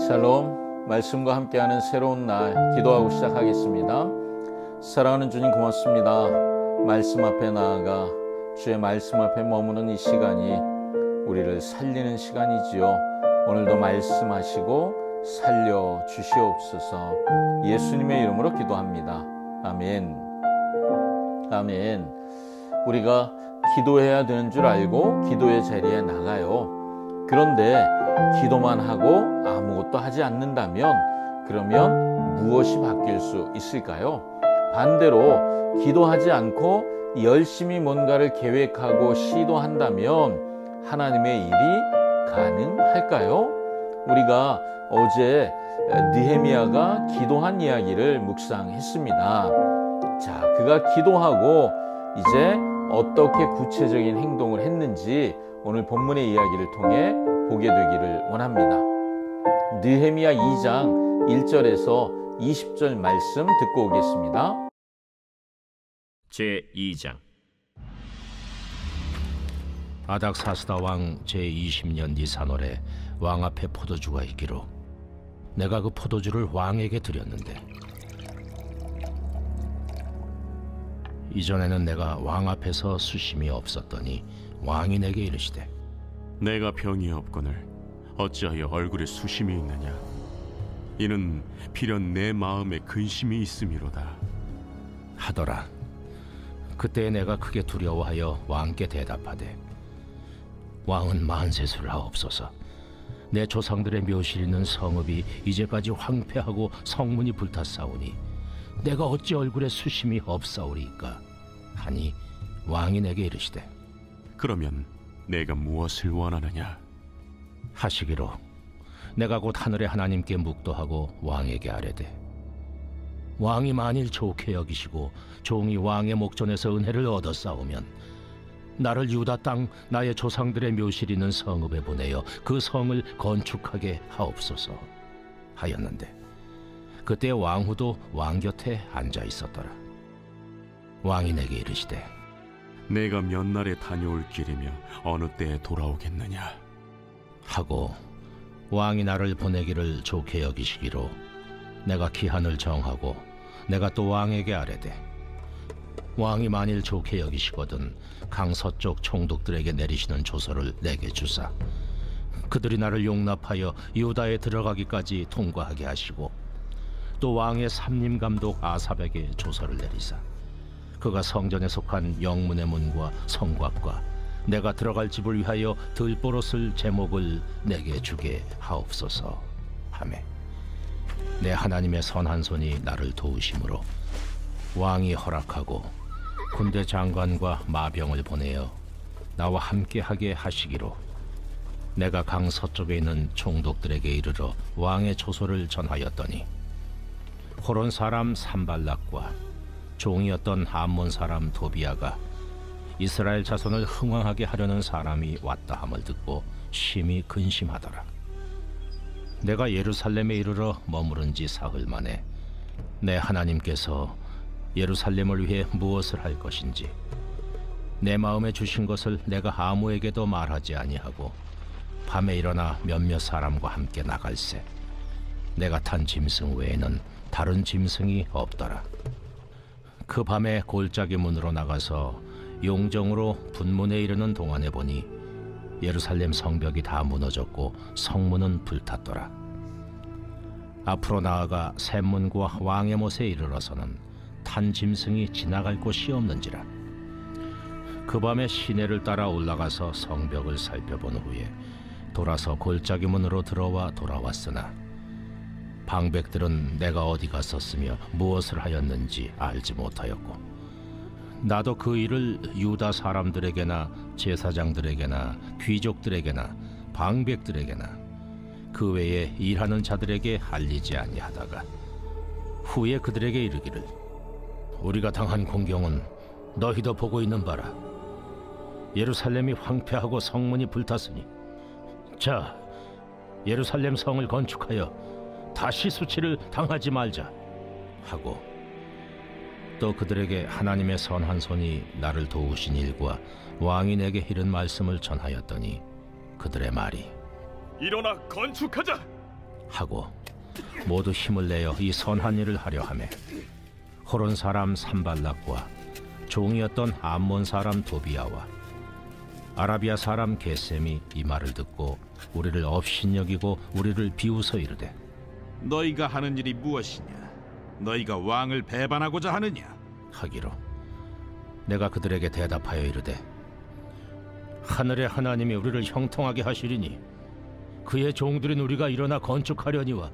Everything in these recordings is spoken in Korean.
샬롬, 말씀과 함께하는 새로운 날 기도하고 시작하겠습니다. 사랑하는 주님 고맙습니다. 말씀 앞에 나아가 주의 말씀 앞에 머무는 이 시간이 우리를 살리는 시간이지요. 오늘도 말씀하시고 살려주시옵소서. 예수님의 이름으로 기도합니다. 아멘. 아멘. 우리가 기도해야 되는 줄 알고 기도의 자리에 나가요. 그런데 기도만 하고 아무것도 하지 않는다면 그러면 무엇이 바뀔 수 있을까요? 반대로 기도하지 않고 열심히 뭔가를 계획하고 시도한다면 하나님의 일이 가능할까요? 우리가 어제 느헤미야가 기도한 이야기를 묵상했습니다. 자, 그가 기도하고 이제 어떻게 구체적인 행동을 했는지 오늘 본문의 이야기를 통해 보게 되기를 원합니다. 느헤미야 2장 1절에서 20절 말씀 듣고 오겠습니다. 제2장. 아닥사스다 왕 제20년 니산월에 왕 앞에 포도주가 있기로 내가 그 포도주를 왕에게 드렸는데, 이전에는 내가 왕 앞에서 수심이 없었더니 왕이 내게 이르시되, 내가 병이 없거늘 어찌하여 얼굴에 수심이 있느냐? 이는 필연 내 마음에 근심이 있음이로다 하더라. 그때 내가 크게 두려워하여 왕께 대답하되, 왕은 만세수를 하옵소서. 내 조상들의 묘실 있는 성읍이 이제까지 황폐하고 성문이 불탔사오니 내가 어찌 얼굴에 수심이 없사오리이까? 하니 왕이 내게 이르시되, 그러면 내가 무엇을 원하느냐? 하시기로 내가 곧 하늘의 하나님께 묵도하고 왕에게 아뢰되, 왕이 만일 좋게 여기시고 종이 왕의 목전에서 은혜를 얻었사오면 나를 유다 땅 나의 조상들의 묘실 있는 성읍에 보내어 그 성을 건축하게 하옵소서 하였는데, 그때 왕후도 왕 곁에 앉아 있었더라. 왕이 내게 이르시되, 내가 몇 날에 다녀올 길이며 어느 때에 돌아오겠느냐? 하고 왕이 나를 보내기를 좋게 여기시기로 내가 기한을 정하고 내가 또 왕에게 아뢰되, 왕이 만일 좋게 여기시거든 강 서쪽 총독들에게 내리시는 조서를 내게 주사 그들이 나를 용납하여 유다에 들어가기까지 통과하게 하시고, 또 왕의 삼림 감독 아삽에게 조서를 내리사 그가 성전에 속한 영문의 문과 성곽과 내가 들어갈 집을 위하여 들보롯을 제목을 내게 주게 하옵소서 하매, 내 하나님의 선한 손이 나를 도우심으로 왕이 허락하고 군대 장관과 마병을 보내어 나와 함께하게 하시기로 내가 강 서쪽에 있는 총독들에게 이르러 왕의 조서를 전하였더니, 호론 사람 산발락과 종이었던 암몬 사람 도비아가 이스라엘 자손을 흥왕하게 하려는 사람이 왔다 함을 듣고 심히 근심하더라. 내가 예루살렘에 이르러 머무른 지 사흘 만에 내 하나님께서 예루살렘을 위해 무엇을 할 것인지 내 마음에 주신 것을 내가 아무에게도 말하지 아니하고 밤에 일어나 몇몇 사람과 함께 나갈새 내가 탄 짐승 외에는 다른 짐승이 없더라. 그 밤에 골짜기 문으로 나가서 용정으로 분문에 이르는 동안에 보니 예루살렘 성벽이 다 무너졌고 성문은 불탔더라. 앞으로 나아가 샘문과 왕의 못에 이르러서는 탄 짐승이 지나갈 곳이 없는지라. 그 밤에 시내를 따라 올라가서 성벽을 살펴본 후에 돌아서 골짜기 문으로 들어와 돌아왔으나 방백들은 내가 어디 갔었으며 무엇을 하였는지 알지 못하였고, 나도 그 일을 유다 사람들에게나 제사장들에게나 귀족들에게나 방백들에게나 그 외에 일하는 자들에게 알리지 아니하다가 후에 그들에게 이르기를, 우리가 당한 공경은 너희도 보고 있는 바라. 예루살렘이 황폐하고 성문이 불탔으니 자, 예루살렘 성을 건축하여 다시 수치를 당하지 말자 하고, 또 그들에게 하나님의 선한 손이 나를 도우신 일과 왕이 내게 이른 말씀을 전하였더니, 그들의 말이 일어나 건축하자 하고 모두 힘을 내어 이 선한 일을 하려 하매 호론 사람 산발락과 종이었던 암몬 사람 도비아와 아라비아 사람 게셈이 이 말을 듣고 우리를 업신여기고 우리를 비웃어 이르되 너희가 하는 일이 무엇이냐? 너희가 왕을 배반하고자 하느냐? 하기로 내가 그들에게 대답하여 이르되 하늘의 하나님이 우리를 형통하게 하시리니 그의 종들인 우리가 일어나 건축하려니와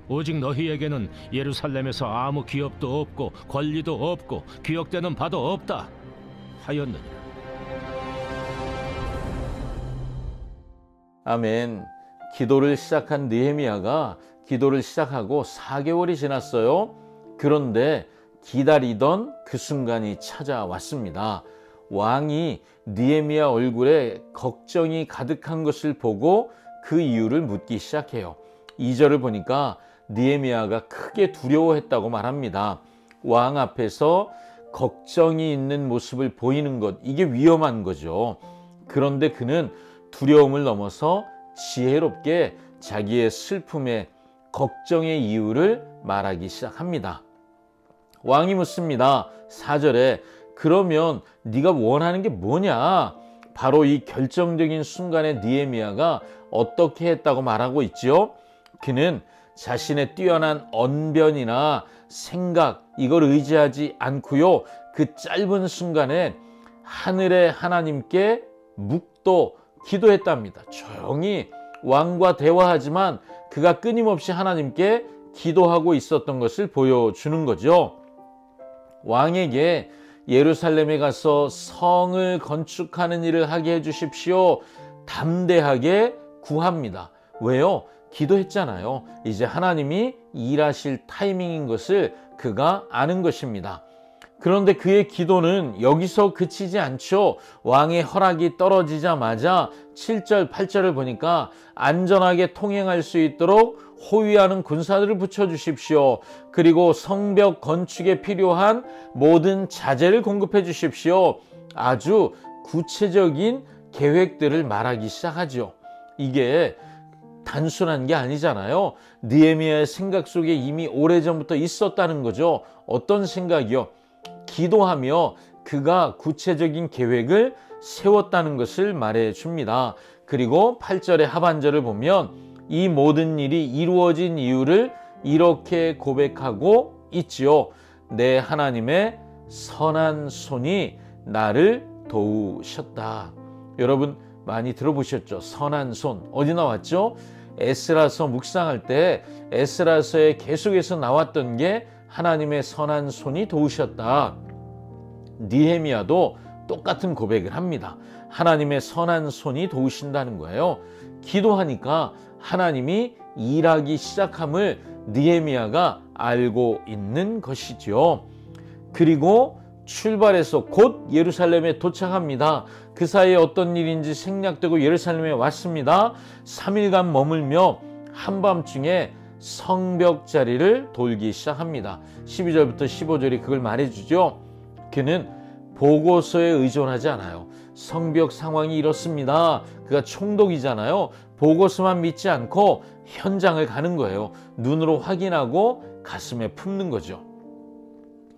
오직 너희에게는 예루살렘에서 아무 기업도 없고 권리도 없고 기억되는 바도 없다 하였느니라. 아멘. 기도를 시작한 느헤미야가 기도를 시작하고 4개월이 지났어요. 그런데 기다리던 그 순간이 찾아왔습니다. 왕이 느헤미야 얼굴에 걱정이 가득한 것을 보고 그 이유를 묻기 시작해요. 2절을 보니까 느헤미야가 크게 두려워했다고 말합니다. 왕 앞에서 걱정이 있는 모습을 보이는 것, 이게 위험한 거죠. 그런데 그는 두려움을 넘어서 지혜롭게 자기의 슬픔에 걱정의 이유를 말하기 시작합니다. 왕이 묻습니다. 4절에 그러면 네가 원하는 게 뭐냐? 바로 이 결정적인 순간에 느헤미야가 어떻게 했다고 말하고 있죠? 그는 자신의 뛰어난 언변이나 생각 이걸 의지하지 않고요. 그 짧은 순간에 하늘의 하나님께 묵도 기도했답니다. 조용히 왕과 대화하지만 그가 끊임없이 하나님께 기도하고 있었던 것을 보여주는 거죠. 왕에게 예루살렘에 가서 성을 건축하는 일을 하게 해주십시오. 담대하게 구합니다. 왜요? 기도했잖아요. 이제 하나님이 일하실 타이밍인 것을 그가 아는 것입니다. 그런데 그의 기도는 여기서 그치지 않죠. 왕의 허락이 떨어지자마자 7절, 8절을 보니까 안전하게 통행할 수 있도록 호위하는 군사들을 붙여주십시오. 그리고 성벽 건축에 필요한 모든 자재를 공급해 주십시오. 아주 구체적인 계획들을 말하기 시작하죠. 이게 단순한 게 아니잖아요. 느헤미야의 생각 속에 이미 오래전부터 있었다는 거죠. 어떤 생각이요? 기도하며 그가 구체적인 계획을 세웠다는 것을 말해 줍니다. 그리고 8절의 하반절을 보면 이 모든 일이 이루어진 이유를 이렇게 고백하고 있지요. 내 하나님의 선한 손이 나를 도우셨다. 여러분 많이 들어보셨죠? 선한 손. 어디 나왔죠? 에스라서 묵상할 때 에스라서에 계속해서 나왔던 게 하나님의 선한 손이 도우셨다. 느헤미야도 똑같은 고백을 합니다. 하나님의 선한 손이 도우신다는 거예요. 기도하니까 하나님이 일하기 시작함을 느헤미야가 알고 있는 것이죠. 그리고 출발해서 곧 예루살렘에 도착합니다. 그 사이에 어떤 일인지 생략되고 예루살렘에 왔습니다. 3일간 머물며 한밤중에 성벽 자리를 돌기 시작합니다. 12절부터 15절이 그걸 말해주죠. 그는 보고서에 의존하지 않아요. 성벽 상황이 이렇습니다. 그가 총독이잖아요. 보고서만 믿지 않고 현장을 가는 거예요. 눈으로 확인하고 가슴에 품는 거죠.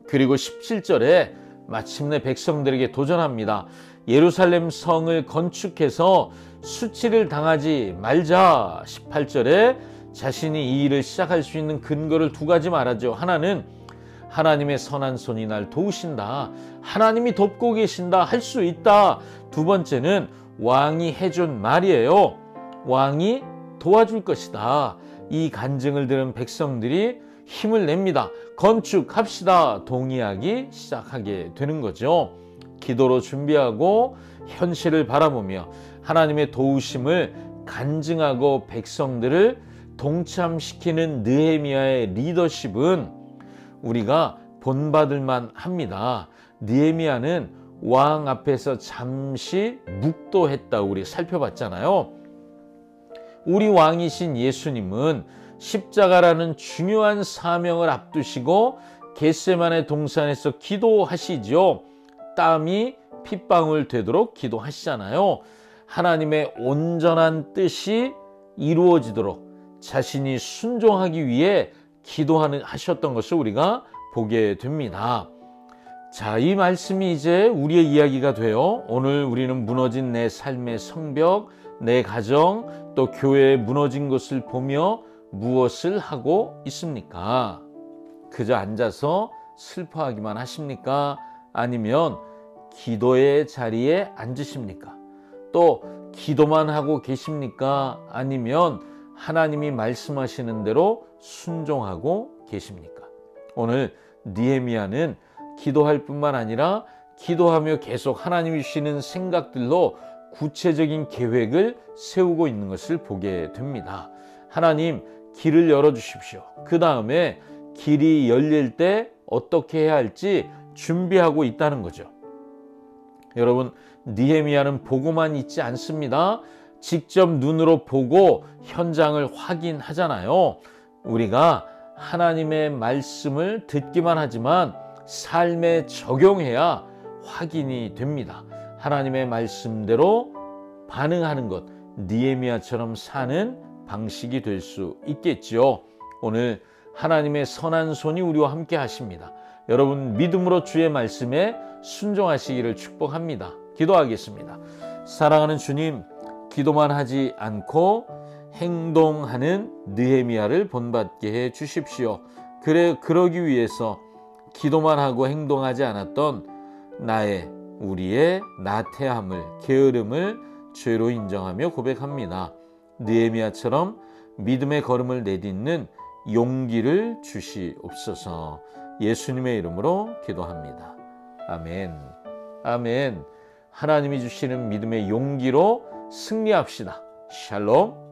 그리고 17절에 마침내 백성들에게 도전합니다. 예루살렘 성을 건축해서 수치를 당하지 말자. 18절에 자신이 이 일을 시작할 수 있는 근거를 두 가지 말하죠. 하나는 하나님의 선한 손이 날 도우신다. 하나님이 돕고 계신다. 할 수 있다. 두 번째는 왕이 해준 말이에요. 왕이 도와줄 것이다. 이 간증을 들은 백성들이 힘을 냅니다. 건축합시다. 동의하기 시작하게 되는 거죠. 기도로 준비하고 현실을 바라보며 하나님의 도우심을 간증하고 백성들을 동참시키는 느헤미야의 리더십은 우리가 본받을만 합니다. 느헤미야는 왕 앞에서 잠시 묵도했다고 우리 살펴봤잖아요. 우리 왕이신 예수님은 십자가라는 중요한 사명을 앞두시고 겟세마네 동산에서 기도하시죠. 땀이 핏방울 되도록 기도하시잖아요. 하나님의 온전한 뜻이 이루어지도록 자신이 순종하기 위해 기도하셨던 것을 우리가 보게 됩니다. 자, 이 말씀이 이제 우리의 이야기가 되어 오늘 우리는 무너진 내 삶의 성벽, 내 가정, 또 교회에 무너진 것을 보며 무엇을 하고 있습니까? 그저 앉아서 슬퍼하기만 하십니까? 아니면 기도의 자리에 앉으십니까? 또 기도만 하고 계십니까? 아니면 하나님이 말씀하시는 대로 순종하고 계십니까? 오늘 느헤미야는 기도할 뿐만 아니라 기도하며 계속 하나님이 주시는 생각들로 구체적인 계획을 세우고 있는 것을 보게 됩니다. 하나님, 길을 열어주십시오. 그 다음에 길이 열릴 때 어떻게 해야 할지 준비하고 있다는 거죠. 여러분, 느헤미야는 보고만 있지 않습니다. 직접 눈으로 보고 현장을 확인하잖아요. 우리가 하나님의 말씀을 듣기만 하지만 삶에 적용해야 확인이 됩니다. 하나님의 말씀대로 반응하는 것, 느헤미야처럼 사는 방식이 될 수 있겠지요. 오늘 하나님의 선한 손이 우리와 함께 하십니다. 여러분, 믿음으로 주의 말씀에 순종하시기를 축복합니다. 기도하겠습니다. 사랑하는 주님, 기도만 하지 않고 행동하는 느헤미야를 본받게 해 주십시오. 그러기 위해서 기도만 하고 행동하지 않았던 우리의 나태함을, 게으름을 죄로 인정하며 고백합니다. 느헤미야처럼 믿음의 걸음을 내딛는 용기를 주시옵소서. 예수님의 이름으로 기도합니다. 아멘. 아멘. 하나님이 주시는 믿음의 용기로 승리합시다. 샬롬.